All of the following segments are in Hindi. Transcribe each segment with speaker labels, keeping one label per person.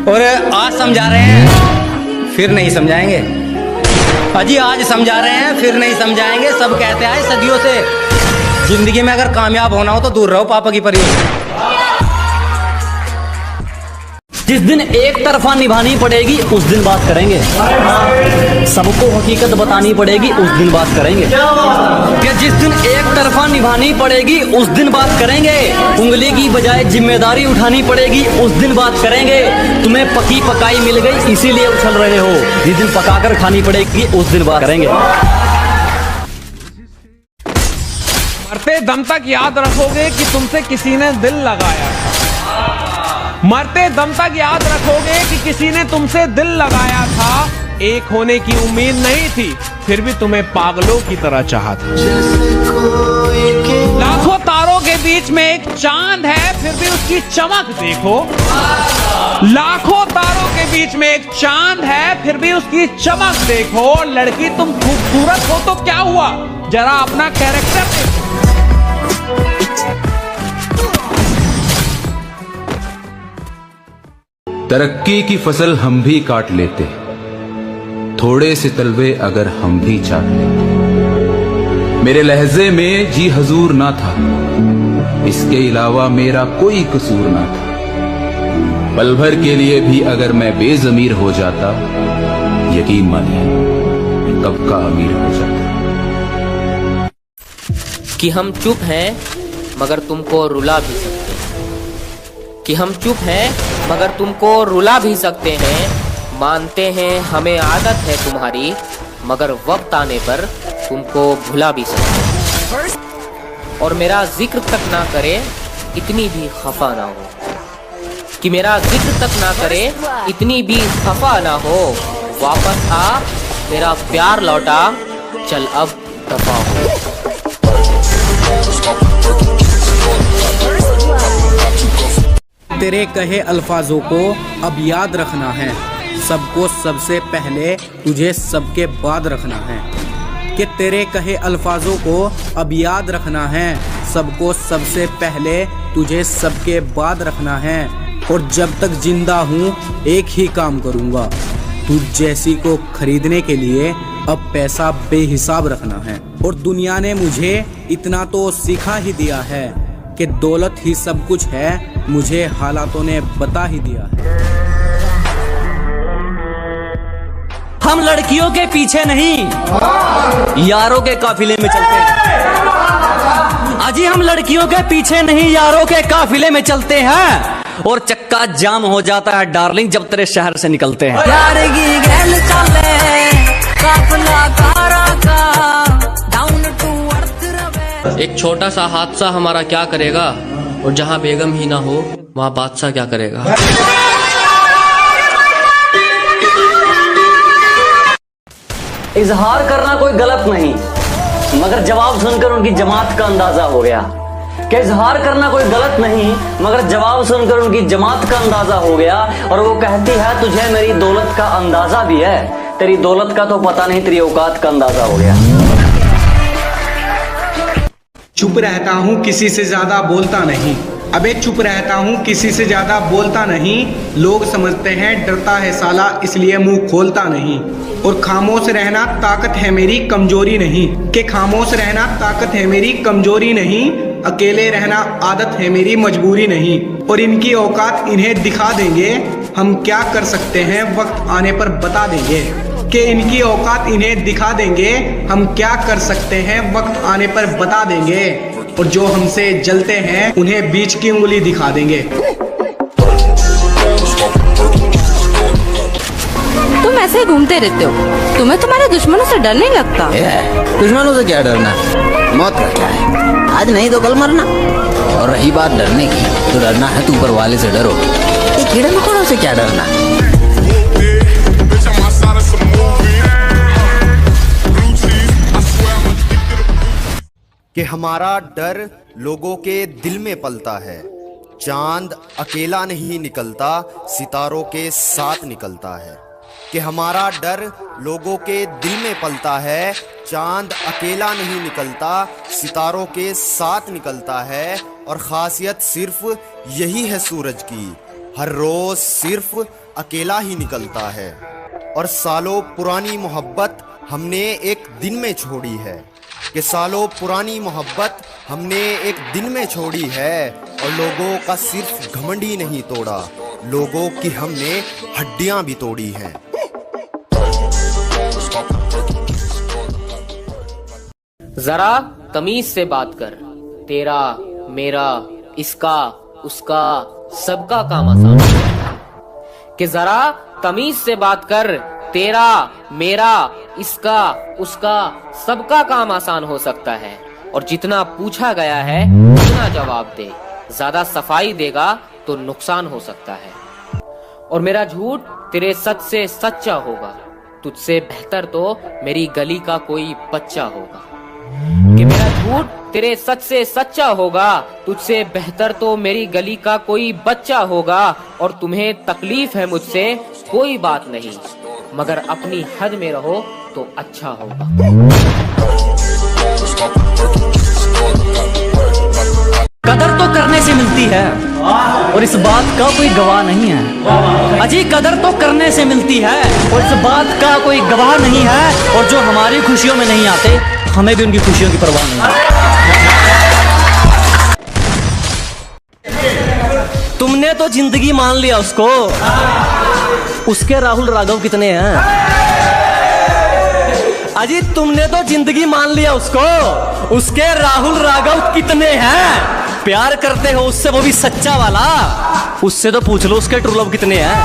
Speaker 1: और आज समझा रहे हैं फिर नहीं समझाएंगे। अजी आज समझा रहे हैं फिर नहीं समझाएंगे। सब कहते हैं सदियों से जिंदगी में अगर कामयाब होना हो तो दूर रहो पापा की परियों से।
Speaker 2: जिस दिन एक तरफा निभानी पड़ेगी उस दिन बात करेंगे। सबको हकीकत बतानी पड़ेगी उस दिन बात करेंगे। कि जिस दिन एक तरफा निभानी पड़ेगी उस दिन बात करेंगे। उंगली की बजाय जिम्मेदारी उठानी पड़ेगी उस दिन बात करेंगे। तुम्हें पकी पकाई मिल गई इसीलिए उछल रहे हो। जिस दिन पकाकर खानी पड़ेगी उस दिन बात करेंगे।
Speaker 3: मरते दम तक याद रखोगे कि तुमसे किसी ने दिल लगाया। मरते दम तक याद रखोगे कि किसी ने तुमसे दिल लगाया था। एक होने की उम्मीद नहीं थी फिर भी तुम्हें पागलों की तरह चाहा था। लाखों तारों के बीच में एक चांद है फिर भी उसकी चमक देखो। लाखों तारों के बीच में एक चांद है फिर भी उसकी चमक देखो। लड़की तुम खूबसूरत हो तो क्या हुआ, जरा अपना कैरेक्टर देखो।
Speaker 4: तरक्की की फसल हम भी काट लेते, थोड़े से तलवे अगर हम भी चाट लेते। मेरे लहजे में जी हजूर ना था, इसके अलावा मेरा कोई कसूर ना था। पल भर के लिए भी अगर मैं बेजमीर हो जाता, यकीन मानिए कब का अमीर हो जाता।
Speaker 5: कि हम चुप हैं मगर तुमको रुला भी सकते हैं। कि हम चुप हैं मगर तुमको रुला भी सकते हैं। मानते हैं हमें आदत है तुम्हारी मगर वक्त आने पर तुमको भुला भी सकते हैं। और मेरा जिक्र तक ना करे इतनी भी खफा ना हो। कि मेरा जिक्र तक ना करे इतनी भी खफा ना हो। वापस आ मेरा प्यार लौटा, चल अब दफा हो।
Speaker 6: तेरे कहे अल्फाजों को अब याद रखना है। सबको सबसे पहले तुझे सबके बाद रखना है। कि तेरे कहे अल्फाजों को अब याद रखना है। सबको सबसे पहले तुझे सबके बाद रखना है। और जब तक जिंदा हूँ एक ही काम करूँगा, तुझ जैसी को खरीदने के लिए अब पैसा बेहिसाब रखना है। और दुनिया ने मुझे इतना तो सिखा ही दिया है कि दौलत ही सब कुछ है, मुझे हालातों ने बता ही दिया है।
Speaker 2: हम लड़कियों के पीछे नहीं यारों के काफिले में चलते हैं। अजी हम लड़कियों के पीछे नहीं यारों के काफिले में चलते हैं। और चक्का जाम हो जाता है डार्लिंग जब तेरे शहर से निकलते हैं।
Speaker 7: यार की गैल चले काफिला कारा का डाउन टू अर्थ रवे।
Speaker 5: एक छोटा सा हादसा हमारा क्या करेगा, और जहाँ बेगम ही ना हो वहाँ बादशाह क्या करेगा।
Speaker 2: इजहार करना कोई गलत नहीं मगर जवाब सुनकर उनकी जमात का अंदाजा हो गया। कि इजहार करना कोई गलत नहीं मगर जवाब सुनकर उनकी जमात का अंदाजा हो गया। और वो कहती है तुझे मेरी दौलत का अंदाजा भी है, तेरी दौलत का तो पता नहीं, तेरी औकात का अंदाजा हो गया।
Speaker 8: चुप रहता हूँ किसी से ज्यादा बोलता नहीं। अबे चुप रहता हूँ किसी से ज्यादा बोलता नहीं। लोग समझते हैं डरता है साला इसलिए मुंह खोलता नहीं। और खामोश रहना ताकत है मेरी कमजोरी नहीं। कि खामोश रहना ताकत है मेरी कमजोरी नहीं। अकेले रहना आदत है मेरी मजबूरी नहीं। और इनकी औकात इन्हें दिखा देंगे, हम क्या कर सकते हैं वक्त आने पर बता देंगे। कि इनकी औकात इन्हें दिखा देंगे, हम क्या कर सकते हैं वक्त आने पर बता देंगे। और जो हमसे जलते हैं उन्हें बीच की उंगली दिखा देंगे।
Speaker 7: तुम ऐसे ही घूमते रहते हो, तुम्हें तुम्हारे दुश्मनों से डर नहीं लगता?
Speaker 9: दुश्मनों से क्या डरना, मौत का क्या है, आज नहीं तो कल मरना। और रही बात डरने की, तो डरना है तो ऊपर वाले से डरो, ये कीड़े मकोड़ों से क्या डरना।
Speaker 10: कि हमारा डर लोगों के दिल में पलता है। चांद अकेला नहीं निकलता, सितारों के साथ निकलता है। कि हमारा डर लोगों के दिल में पलता है। चांद अकेला नहीं निकलता, सितारों के साथ निकलता है। और खासियत सिर्फ यही है सूरज की, हर रोज सिर्फ अकेला ही निकलता है। और सालों पुरानी मोहब्बत हमने एक दिन में छोड़ी है, कि सालों पुरानी मोहब्बत हमने एक दिन में छोड़ी है। और लोगों का सिर्फ घमंड ही नहीं तोड़ा, लोगों की हमने हड्डियां भी तोड़ी हैं।
Speaker 5: जरा तमीज से बात कर, तेरा मेरा इसका उसका सबका काम आसान है। कि जरा तमीज से बात कर, तेरा मेरा इसका उसका सबका काम आसान हो सकता है। और जितना पूछा गया है उतना जवाब दे, ज्यादा सफाई देगा तो नुकसान हो सकता है। और मेरा झूठ तेरे सच से सच्चा होगा, तुझसे बेहतर तो मेरी गली का कोई बच्चा होगा। कि मेरा झूठ तेरे सच से सच्चा होगा, तुझसे बेहतर तो मेरी गली का कोई बच्चा होगा। और तुम्हें तकलीफ है मुझसे कोई बात नहीं, मगर अपनी हद में रहो तो अच्छा होगा।
Speaker 2: कदर तो करने से मिलती है और इस बात का कोई गवाह नहीं है। अजी कदर तो करने से मिलती है और इस बात का कोई गवाह नहीं है। और जो हमारी खुशियों में नहीं आते, हमें भी उनकी खुशियों की परवाह नहीं है। तुमने तो जिंदगी मान लिया उसको, उसके राहुल राघव कितने हैं? अजी तुमने तो जिंदगी मान लिया उसको, उसके राहुल राघव कितने हैं? प्यार करते हो उससे, वो भी सच्चा वाला, उससे तो पूछ लो उसके ट्रू लव कितने हैं।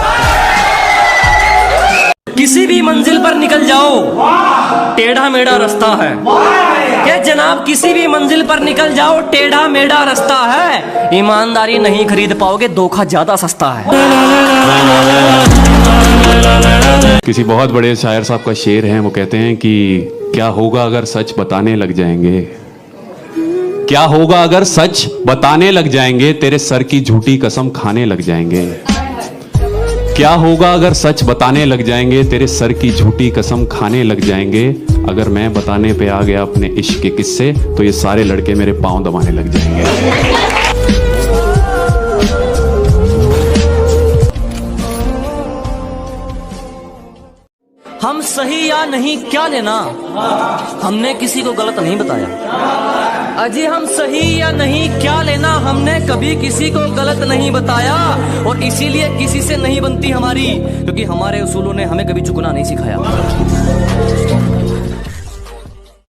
Speaker 2: किसी भी मंजिल पर निकल जाओ, टेढ़ा मेढ़ा रास्ता है। क्या जनाब, किसी भी मंजिल पर निकल जाओ, टेढ़ा मेढ़ा रास्ता है। ईमानदारी नहीं खरीद पाओगे, धोखा ज्यादा सस्ता है।
Speaker 11: किसी बहुत बड़े शायर साहब का शेर है, वो कहते हैं कि क्या होगा अगर सच बताने लग जाएंगे, क्या होगा अगर सच बताने लग जाएंगे, तेरे सर की झूठी कसम खाने लग जाएंगे। क्या होगा अगर सच बताने लग जाएंगे, तेरे सर की झूठी कसम खाने लग जाएंगे। अगर मैं बताने पे आ गया अपने इश्क के किस्से, तो ये सारे लड़के मेरे पांव दबाने लग जाएंगे।
Speaker 2: हम सही या नहीं क्या लेना, हमने किसी को गलत नहीं बताया। अजी हम सही या नहीं क्या लेना, हमने कभी किसी को गलत नहीं बताया। और इसीलिए किसी से नहीं बनती हमारी, क्योंकि हमारे उसूलों ने हमें कभी झुकना नहीं सिखाया।